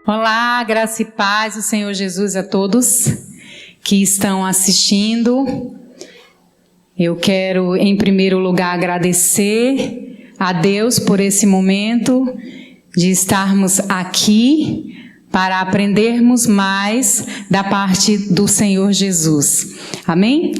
Olá, graça e paz do Senhor Jesus a todos que estão assistindo. Eu quero, em primeiro lugar, agradecer a Deus por esse momento de estarmos aqui para aprendermos mais da parte do Senhor Jesus. Amém?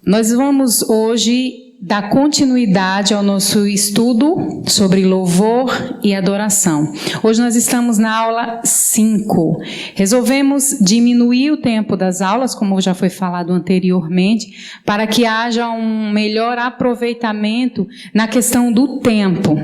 Nós vamos hoje dar continuidade ao nosso estudo sobre louvor e adoração. Hoje nós estamos na aula 5. Resolvemos diminuir o tempo das aulas, como já foi falado anteriormente, para que haja um melhor aproveitamento na questão do tempo.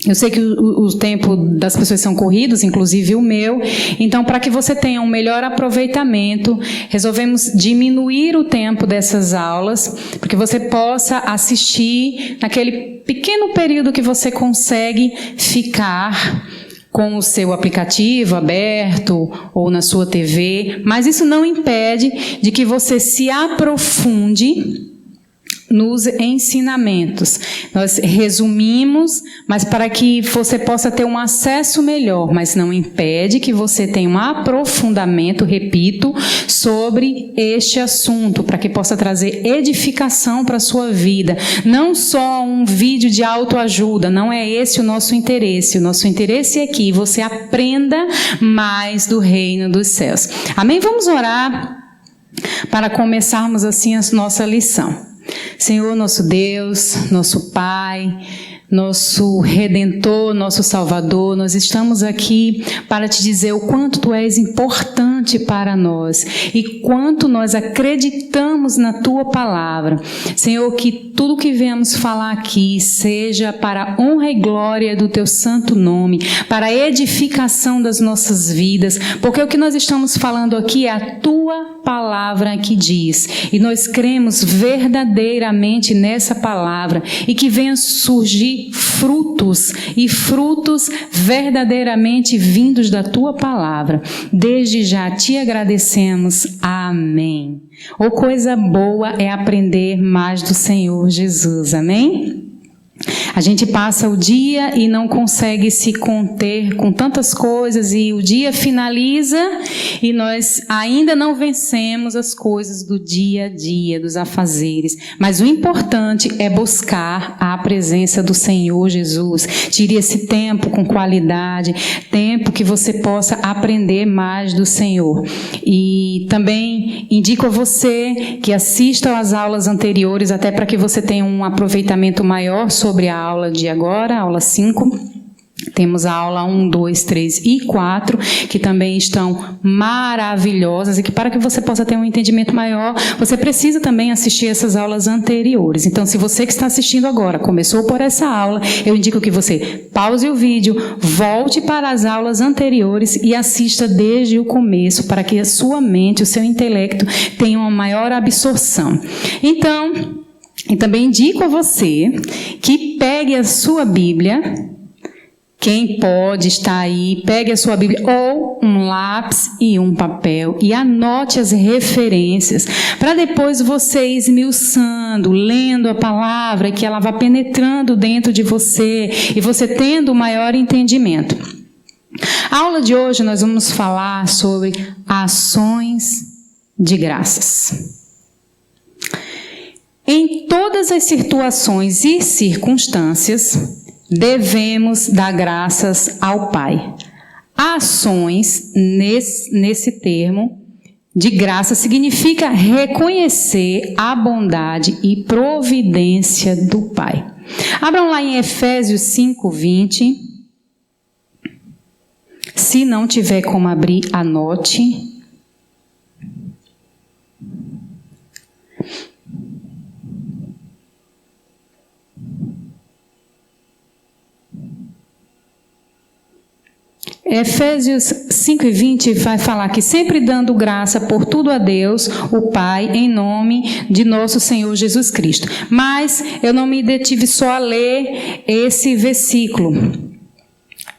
Eu sei que o tempo das pessoas são corridos, inclusive o meu. Então, para que você tenha um melhor aproveitamento, resolvemos diminuir o tempo dessas aulas, para que você possa assistir naquele pequeno período que você consegue ficar com o seu aplicativo aberto ou na sua TV. Mas isso não impede de que você se aprofunde nos ensinamentos. Nós resumimos, mas para que você possa ter um acesso melhor, mas não impede que você tenha um aprofundamento, repito, sobre este assunto, para que possa trazer edificação para a sua vida. Não só um vídeo de autoajuda, não é esse o nosso interesse. O nosso interesse é que você aprenda mais do reino dos céus. Amém? Vamos orar para começarmos assim a nossa lição. Senhor, nosso Deus, nosso Pai, nosso Redentor, nosso Salvador, nós estamos aqui para te dizer o quanto tu és importante para nós e quanto nós acreditamos na tua palavra. Senhor, que tudo que viemos falar aqui seja para a honra e glória do teu santo nome, para a edificação das nossas vidas, porque o que nós estamos falando aqui é a tua palavra que diz, e nós cremos verdadeiramente nessa palavra, e que venha surgir frutos, e frutos verdadeiramente vindos da tua palavra. Desde já te agradecemos. Amém. Oh, coisa boa é aprender mais do Senhor Jesus. Amém? A gente passa o dia e não consegue se conter com tantas coisas, e o dia finaliza e nós ainda não vencemos as coisas do dia a dia, dos afazeres. Mas o importante é buscar a presença do Senhor Jesus. Tire esse tempo com qualidade, tempo que você possa aprender mais do Senhor. E também indico a você que assista às aulas anteriores, até para que você tenha um aproveitamento maior sobre a aula de agora, aula 5. Temos a aula 1, 2, 3 e 4, que também estão maravilhosas, e que para que você possa ter um entendimento maior, você precisa também assistir essas aulas anteriores. Então, se você que está assistindo agora começou por essa aula, eu indico que você pause o vídeo, volte para as aulas anteriores e assista desde o começo, para que a sua mente, o seu intelecto tenham uma maior absorção. Então, e também indico a você que pegue a sua Bíblia. Quem pode estar aí, pegue a sua Bíblia ou um lápis e um papel e anote as referências, para depois você ir esmiuçando, lendo a palavra, que ela vá penetrando dentro de você e você tendo o maior entendimento. A aula de hoje nós vamos falar sobre ações de graças. Em todas as situações e circunstâncias, devemos dar graças ao Pai. Ações, nesse termo de graça, significa reconhecer a bondade e providência do Pai. Abram lá em Efésios 5:20. Se não tiver como abrir, anote. Efésios 5:20 vai falar que sempre dando graça por tudo a Deus, o Pai, em nome de nosso Senhor Jesus Cristo. Mas eu não me detive só a ler esse versículo.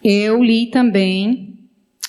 Eu li também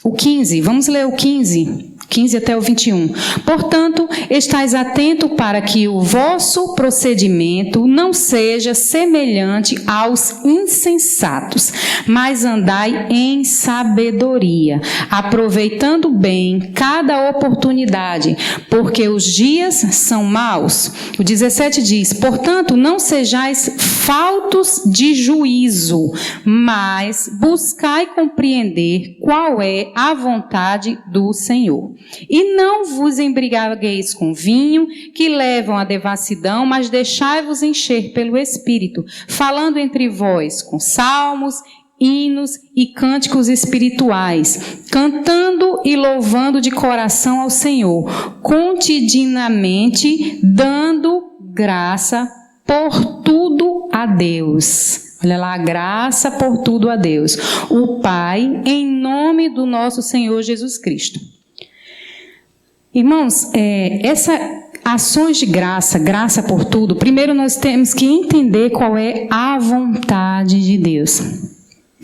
o 15. Vamos ler o 15. 15 até o 21. Portanto, estais atento para que o vosso procedimento não seja semelhante aos insensatos, mas andai em sabedoria, aproveitando bem cada oportunidade, porque os dias são maus. O 17 diz: portanto, não sejais faltos de juízo, mas buscai compreender qual é a vontade do Senhor. E não vos embriagueis com vinho, que levam à devassidão, mas deixai-vos encher pelo Espírito, falando entre vós com salmos, hinos e cânticos espirituais, cantando e louvando de coração ao Senhor, continuamente dando graça por tudo a Deus. Olha lá, graça por tudo a Deus, o Pai, em nome do nosso Senhor Jesus Cristo. Irmãos, ações de graça, graça por tudo, primeiro nós temos que entender qual é a vontade de Deus.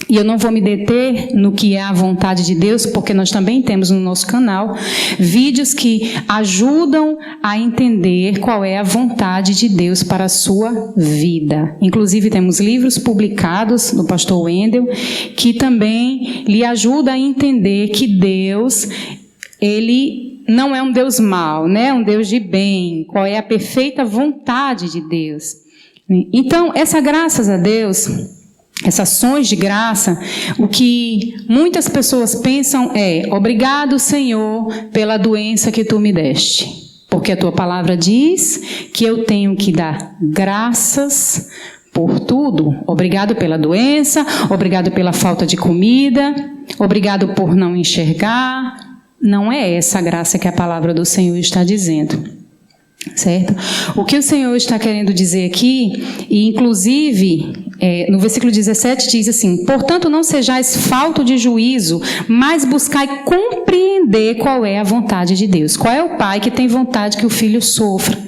E eu não vou me deter no que é a vontade de Deus, porque nós também temos no nosso canal vídeos que ajudam a entender qual é a vontade de Deus para a sua vida. Inclusive temos livros publicados do pastor Wendel, que também lhe ajuda a entender que Deus, Ele não é um Deus mau, né? É um Deus de bem. Qual é a perfeita vontade de Deus? Então, graças a Deus, essas ações de graça, o que muitas pessoas pensam é: obrigado, Senhor, pela doença que tu me deste, porque a tua palavra diz que eu tenho que dar graças por tudo. Obrigado pela doença, obrigado pela falta de comida, obrigado por não enxergar. Não é essa a graça que a palavra do Senhor está dizendo, certo? O que o Senhor está querendo dizer aqui, e inclusive no versículo 17 diz assim: portanto não sejais falto de juízo, mas buscai compreender qual é a vontade de Deus. Qual é o pai que tem vontade que o filho sofra?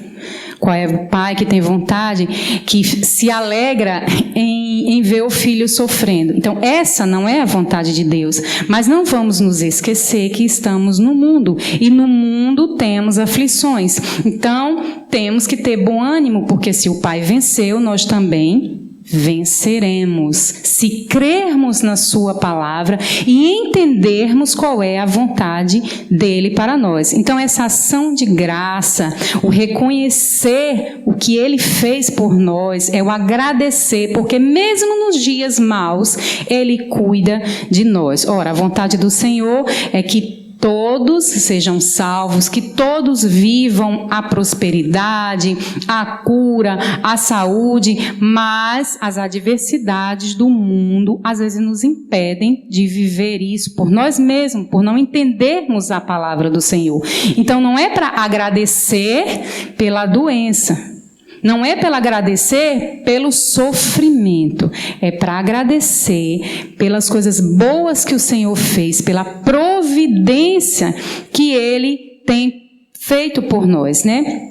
Qual é o pai que tem vontade, que se alegra em ver o filho sofrendo? Então, essa não é a vontade de Deus. Mas não vamos nos esquecer que estamos no mundo. E no mundo temos aflições. Então, temos que ter bom ânimo, porque se o pai venceu, nós também venceremos, se crermos na sua palavra e entendermos qual é a vontade dele para nós. Então, essa ação de graça, o reconhecer o que ele fez por nós, é o agradecer, porque mesmo nos dias maus, ele cuida de nós. Ora, a vontade do Senhor é que todos sejam salvos, que todos vivam a prosperidade, a cura, a saúde, mas as adversidades do mundo às vezes nos impedem de viver isso por nós mesmos, por não entendermos a palavra do Senhor. Então não é para agradecer pela doença, não é para agradecer pelo sofrimento, é para agradecer pelas coisas boas que o Senhor fez, pela providência que Ele tem feito por nós, né?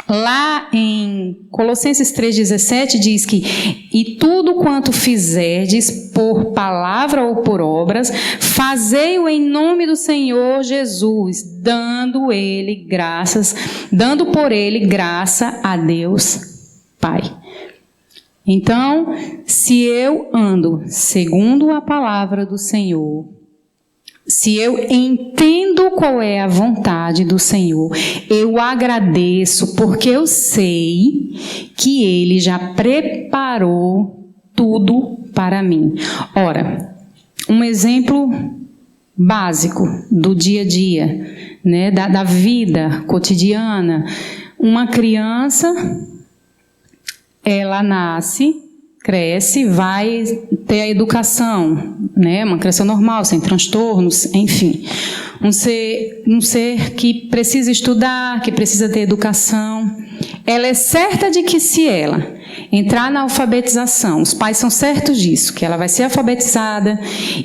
Lá em Colossenses 3,17 diz que: e tudo quanto fizerdes por palavra ou por obras, fazei-o em nome do Senhor Jesus, dando por ele graça a Deus Pai. Então, se eu ando segundo a palavra do Senhor, se eu entendo qual é a vontade do Senhor, eu agradeço, porque eu sei que Ele já preparou tudo para mim. Ora, um exemplo básico do dia a dia, né, da vida cotidiana. Uma criança, ela nasce, cresce, vai ter a educação, né? Uma criança normal, sem transtornos, enfim. Um ser que precisa estudar, que precisa ter educação. Ela é certa de que se ela entrar na alfabetização, os pais são certos disso, que ela vai ser alfabetizada,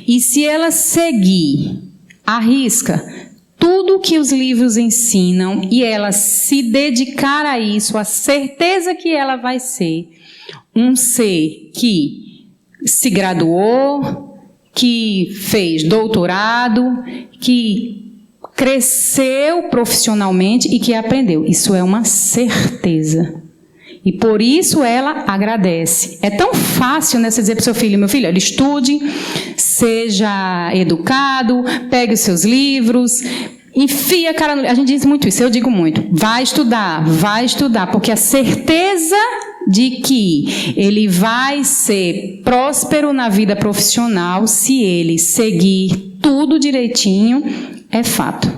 e se ela seguir à risca tudo que os livros ensinam e ela se dedicar a isso, a certeza que ela vai ser um ser que se graduou, que fez doutorado, que cresceu profissionalmente e que aprendeu. Isso é uma certeza. E por isso ela agradece. É tão fácil, né, você dizer para o seu filho, meu filho, ele estude, seja educado, pegue os seus livros, enfia a cara no... A gente diz muito isso, eu digo muito. Vai estudar, porque a certeza de que ele vai ser próspero na vida profissional se ele seguir tudo direitinho, é fato.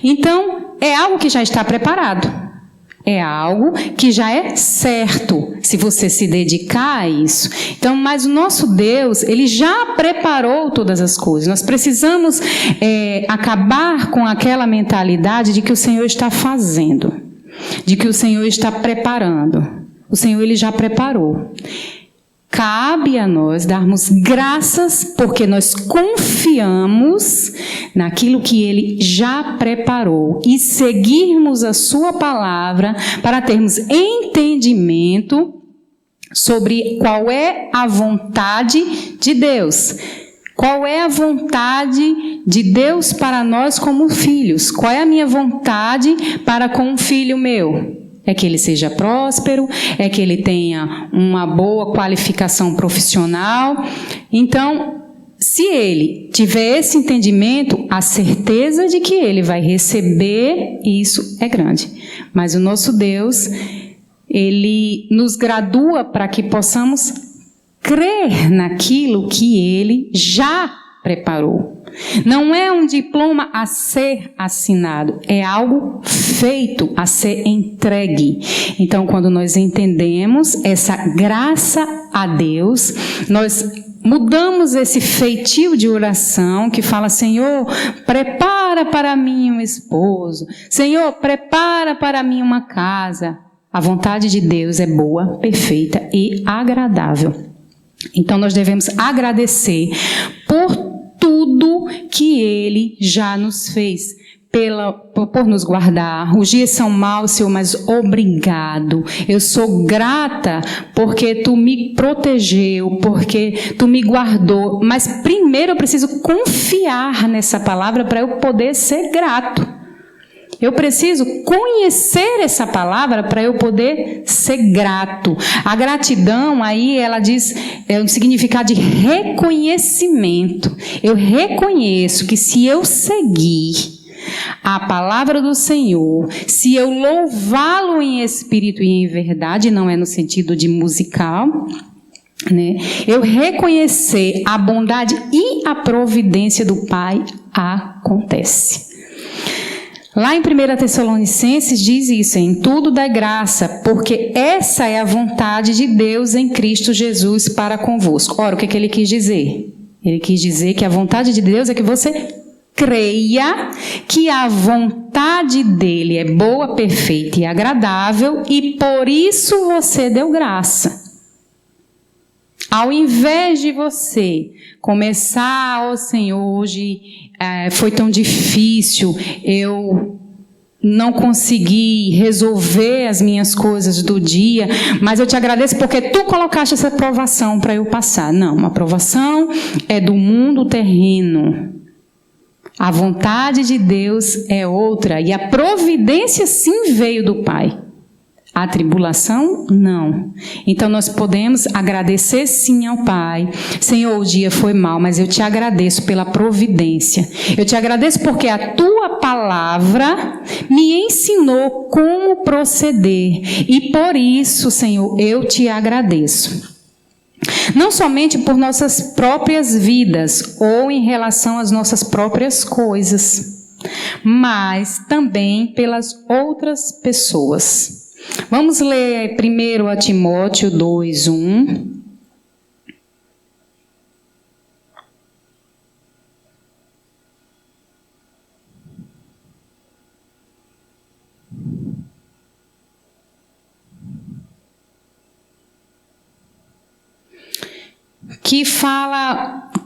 Então, é algo que já está preparado. É algo que já é certo, se você se dedicar a isso. Então, mas o nosso Deus, Ele já preparou todas as coisas. Nós precisamos acabar com aquela mentalidade de que o Senhor está fazendo, de que o Senhor está preparando. O Senhor, Ele já preparou. Cabe a nós darmos graças porque nós confiamos naquilo que Ele já preparou e seguirmos a sua palavra para termos entendimento sobre qual é a vontade de Deus. Qual é a vontade de Deus para nós como filhos? Qual é a minha vontade para com um filho meu? É que ele seja próspero, é que ele tenha uma boa qualificação profissional. Então, se ele tiver esse entendimento, a certeza de que ele vai receber isso é grande. Mas o nosso Deus, Ele nos gradua para que possamos crer naquilo que Ele já preparou. Não é um diploma a ser assinado, é algo feito a ser entregue. Então, quando nós entendemos essa graça a Deus, nós mudamos esse feitio de oração que fala: Senhor, prepara para mim um esposo. Senhor, prepara para mim uma casa. A vontade de Deus é boa, perfeita e agradável. Então, nós devemos agradecer por tudo que Ele já nos fez, por nos guardar. Os dias são maus, Senhor, mas obrigado. Eu sou grata porque Tu me protegeu, porque Tu me guardou. Mas primeiro eu preciso confiar nessa palavra para eu poder ser grato. Eu preciso conhecer essa palavra para eu poder ser grato. A gratidão, aí ela diz, é um significado de reconhecimento. Eu reconheço que se eu seguir a palavra do Senhor, se eu louvá-lo em espírito e em verdade, não é no sentido de musical, né? Eu reconhecer a bondade e a providência do Pai, acontece. Lá em 1 Tessalonicenses diz isso: em tudo dá graça, porque essa é a vontade de Deus em Cristo Jesus para convosco. Ora, o que ele quis dizer? Ele quis dizer que a vontade de Deus é que você creia que a vontade dele é boa, perfeita e agradável, e por isso você deu graça. Ao invés de você começar, Senhor, hoje foi tão difícil, eu não consegui resolver as minhas coisas do dia, mas eu te agradeço porque Tu colocaste essa aprovação para eu passar. Não, uma aprovação é do mundo terreno. A vontade de Deus é outra, e a providência sim veio do Pai. A tribulação, não. Então, nós podemos agradecer sim ao Pai. Senhor, o dia foi mau, mas eu te agradeço pela providência. Eu te agradeço porque a Tua palavra me ensinou como proceder. E por isso, Senhor, eu te agradeço. Não somente por nossas próprias vidas ou em relação às nossas próprias coisas, mas também pelas outras pessoas. Vamos ler primeiro a Timóteo 2:1.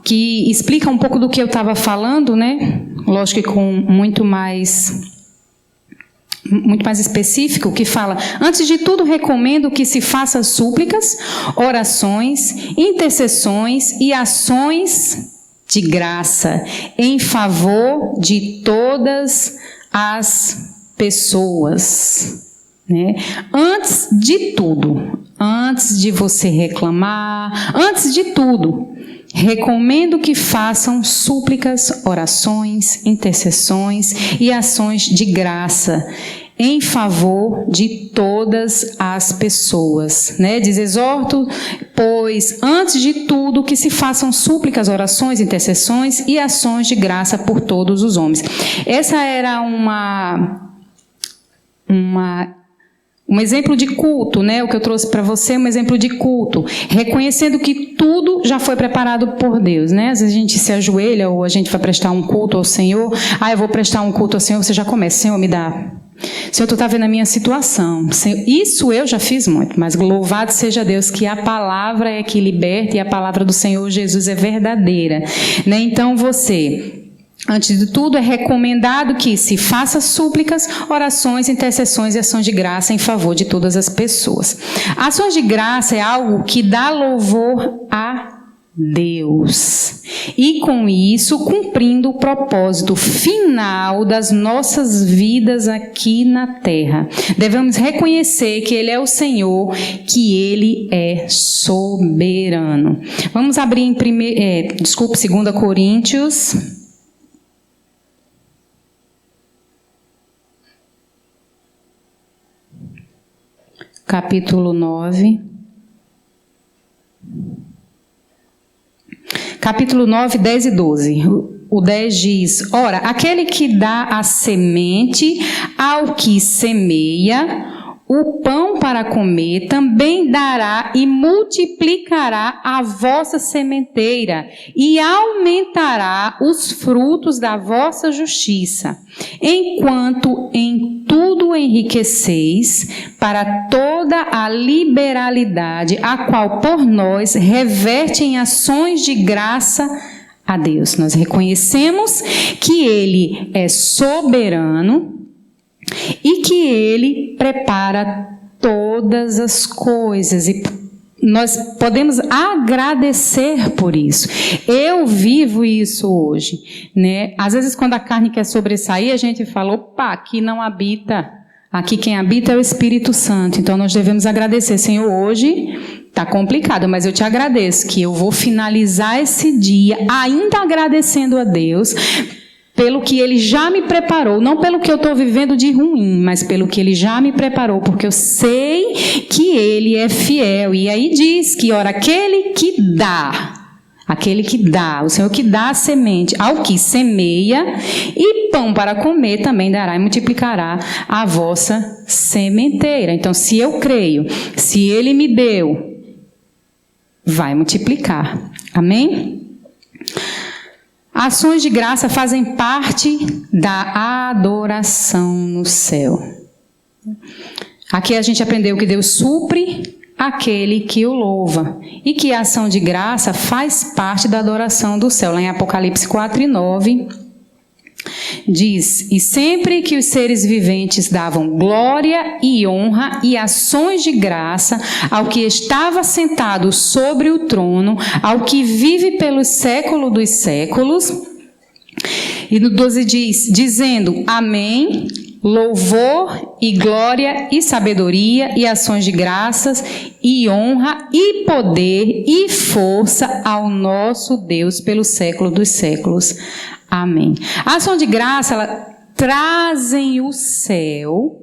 Que explica um pouco do que eu estava falando, né? Lógico que com muito mais específico, que fala: antes de tudo recomendo que se faça súplicas, orações, intercessões e ações de graça em favor de todas as pessoas, né? Antes de tudo, antes de você reclamar, antes de tudo, recomendo que façam súplicas, orações, intercessões e ações de graça em favor de todas as pessoas, né? Diz, exorto, pois, antes de tudo, que se façam súplicas, orações, intercessões e ações de graça por todos os homens. Essa era um exemplo de culto, né? O que eu trouxe para você é um exemplo de culto, reconhecendo que tudo já foi preparado por Deus, né? Às vezes a gente se ajoelha ou a gente vai prestar um culto ao Senhor. Eu vou prestar um culto ao Senhor, você já começa, Senhor, me dá. Senhor, tu está vendo a minha situação. Senhor, isso eu já fiz muito, mas louvado seja Deus que a palavra é que liberta e a palavra do Senhor Jesus é verdadeira, né? Então você, antes de tudo, é recomendado que se faça súplicas, orações, intercessões e ações de graça em favor de todas as pessoas. Ações de graça é algo que dá louvor a Deus. E com isso, cumprindo o propósito final das nossas vidas aqui na terra. Devemos reconhecer que Ele é o Senhor, que Ele é soberano. Vamos abrir em 2 Coríntios. Capítulo 9. Capítulo 9, 10 e 12. O 10 diz, ora, aquele que dá a semente ao que semeia, o pão para comer, também dará e multiplicará a vossa sementeira e aumentará os frutos da vossa justiça, enquanto em tudo enriqueceis para toda a liberalidade, a qual por nós reverte em ações de graça a Deus. Nós reconhecemos que Ele é soberano e que Ele prepara todas as coisas e nós podemos agradecer por isso. Eu vivo isso hoje, né? Às vezes quando a carne quer sobressair, a gente fala, opa, aqui não habita, aqui quem habita é o Espírito Santo. Então nós devemos agradecer. Senhor, hoje está complicado, mas eu te agradeço que eu vou finalizar esse dia ainda agradecendo a Deus pelo que Ele já me preparou, não pelo que eu estou vivendo de ruim, mas pelo que Ele já me preparou, porque eu sei que Ele é fiel. E aí diz que, ora, aquele que dá, o Senhor que dá a semente ao que semeia, e pão para comer também dará e multiplicará a vossa sementeira. Então, se eu creio, se Ele me deu, vai multiplicar. Amém? Ações de graça fazem parte da adoração no céu. Aqui a gente aprendeu que Deus supre aquele que o louva. E que a ação de graça faz parte da adoração do céu. Lá em Apocalipse 4 e 9, diz, e sempre que os seres viventes davam glória e honra e ações de graça ao que estava sentado sobre o trono, ao que vive pelos séculos dos séculos, e no 12 diz, dizendo, amém, louvor e glória e sabedoria e ações de graças e honra e poder e força ao nosso Deus pelo século dos séculos. Amém. A ação de graça, ela trazem o céu,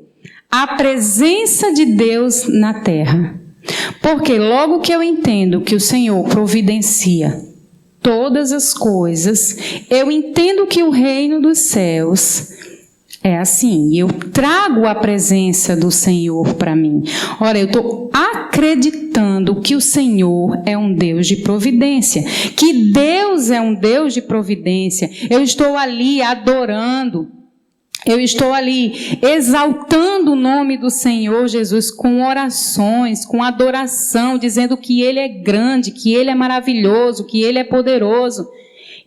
a presença de Deus na terra. Porque logo que eu entendo que o Senhor providencia todas as coisas, eu entendo que o reino dos céus é assim, eu trago a presença do Senhor para mim. Ora, eu estou acreditando que o Senhor é um Deus de providência, que Deus é um Deus de providência. Eu estou ali adorando, eu estou ali exaltando o nome do Senhor Jesus com orações, com adoração, dizendo que Ele é grande, que Ele é maravilhoso, que Ele é poderoso.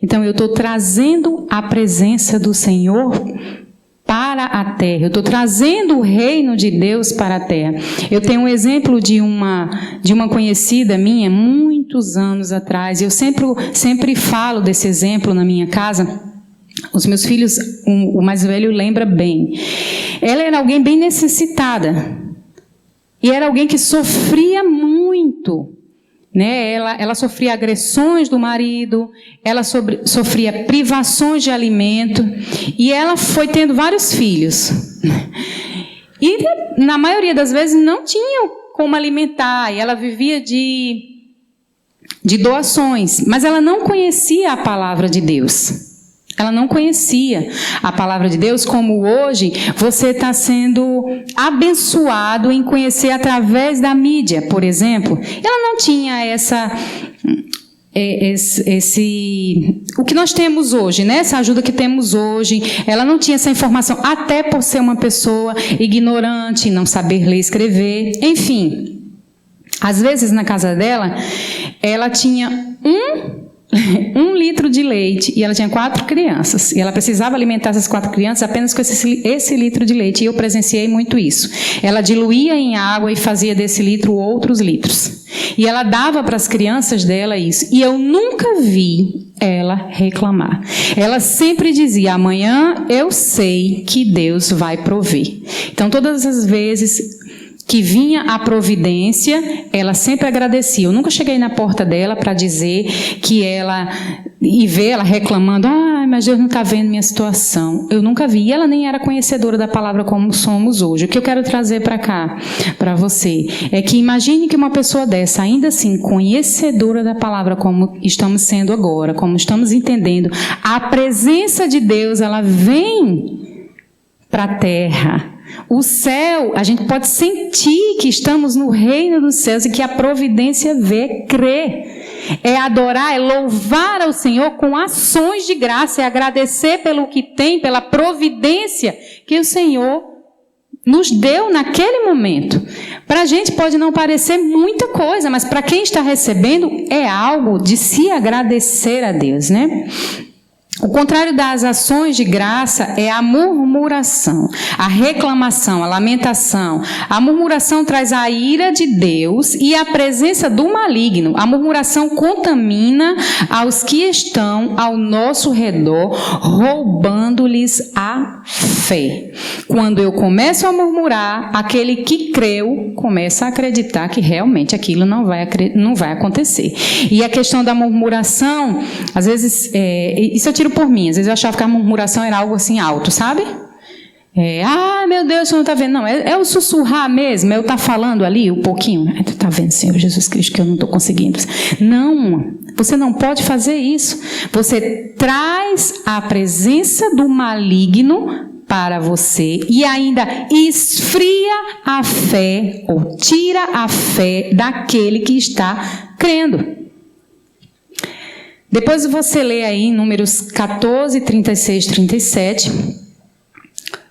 Então eu estou trazendo a presença do Senhor para a terra. Eu estou trazendo o reino de Deus para a terra. Eu tenho um exemplo de uma conhecida minha, muitos anos atrás. Eu sempre falo desse exemplo na minha casa. Os meus filhos, o mais velho lembra bem. Ela era alguém bem necessitada. E era alguém que sofria muito. Né? Ela sofria agressões do marido, ela sofria privações de alimento, e ela foi tendo vários filhos. E na maioria das vezes não tinha como alimentar, e ela vivia de doações, mas ela não conhecia a palavra de Deus. Ela não conhecia a palavra de Deus como hoje você está sendo abençoado em conhecer através da mídia, por exemplo. Ela não tinha o que nós temos hoje, né? Essa ajuda que temos hoje. Ela não tinha essa informação, até por ser uma pessoa ignorante, não saber ler e escrever. Enfim, às vezes na casa dela, ela tinha um litro de leite, e ela tinha 4 crianças, e ela precisava alimentar essas 4 crianças apenas com esse litro de leite, e eu presenciei muito isso. Ela diluía em água e fazia desse litro outros litros, e ela dava para as crianças dela isso, e eu nunca vi ela reclamar. Ela sempre dizia: amanhã eu sei que Deus vai prover. Então todas as vezes que vinha a providência, ela sempre agradecia. Eu nunca cheguei na porta dela para dizer que e ver ela reclamando: mas Deus não está vendo minha situação. Eu nunca vi. E ela nem era conhecedora da palavra como somos hoje. O que eu quero trazer para cá, para você, é que imagine que uma pessoa dessa, ainda assim, conhecedora da palavra como estamos sendo agora, como estamos entendendo, a presença de Deus, ela vem para a terra. O céu, a gente pode sentir que estamos no reino dos céus e que a providência vê, crê. É adorar, é louvar ao Senhor com ações de graça, é agradecer pelo que tem, pela providência que o Senhor nos deu naquele momento. Para a gente pode não parecer muita coisa, mas para quem está recebendo é algo de se agradecer a Deus, né? O contrário das ações de graça é a murmuração, a reclamação, a lamentação. A murmuração traz a ira de Deus e a presença do maligno. A murmuração contamina aos que estão ao nosso redor, roubando-lhes a fé. Quando eu começo a murmurar, aquele que creu começa a acreditar que realmente aquilo não vai acontecer. E a questão da murmuração, às vezes, isso eu tiro por mim. Às vezes eu achava que a murmuração era algo assim alto, sabe? Meu Deus, você não está vendo. Não, é o sussurrar mesmo, é eu estar falando ali um pouquinho. Tu está vendo, Senhor Jesus Cristo, que eu não estou conseguindo. Não, você não pode fazer isso. Você traz a presença do maligno para você e ainda esfria a fé ou tira a fé daquele que está crendo. Depois você lê aí em Números 14, 36, 37,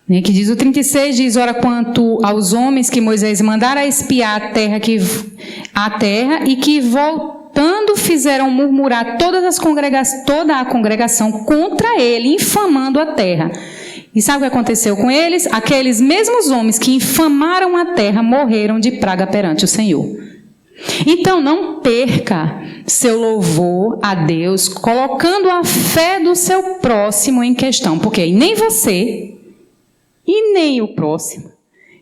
né, que diz, o 36 diz: ora, quanto aos homens que Moisés mandara espiar a terra e que voltando fizeram murmurar toda a congregação contra ele, infamando a terra. E sabe o que aconteceu com eles? Aqueles mesmos homens que infamaram a terra morreram de praga perante o Senhor. Então não perca seu louvor a Deus colocando a fé do seu próximo em questão, porque nem você e nem o próximo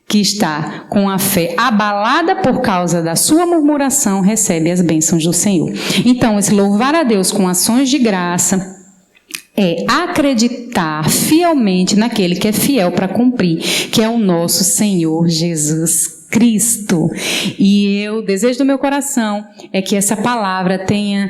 que está com a fé abalada por causa da sua murmuração recebe as bênçãos do Senhor. Então esse louvar a Deus com ações de graça é acreditar fielmente naquele que é fiel para cumprir, que é o nosso Senhor Jesus Cristo. E eu, desejo do meu coração é que essa palavra tenha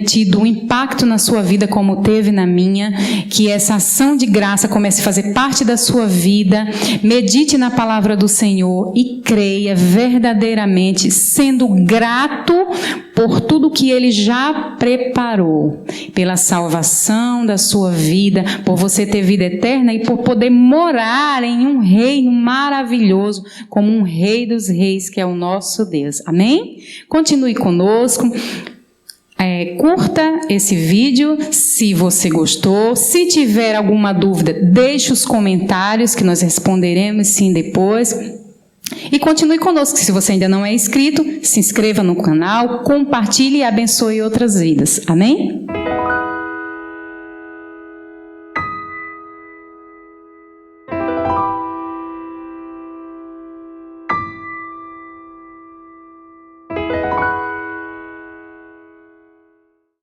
tido um impacto na sua vida como teve na minha, que essa ação de graça comece a fazer parte da sua vida. Medite na palavra do Senhor e creia verdadeiramente, sendo grato por tudo que Ele já preparou, pela salvação da sua vida, por você ter vida eterna e por poder morar em um reino maravilhoso, como um Rei dos Reis, que é o nosso Deus. Amém? Continue conosco. curta esse vídeo se você gostou. Se tiver alguma dúvida, deixe os comentários que nós responderemos sim depois. E continue conosco. Se você ainda não é inscrito, se inscreva no canal, compartilhe e abençoe outras vidas. Amém?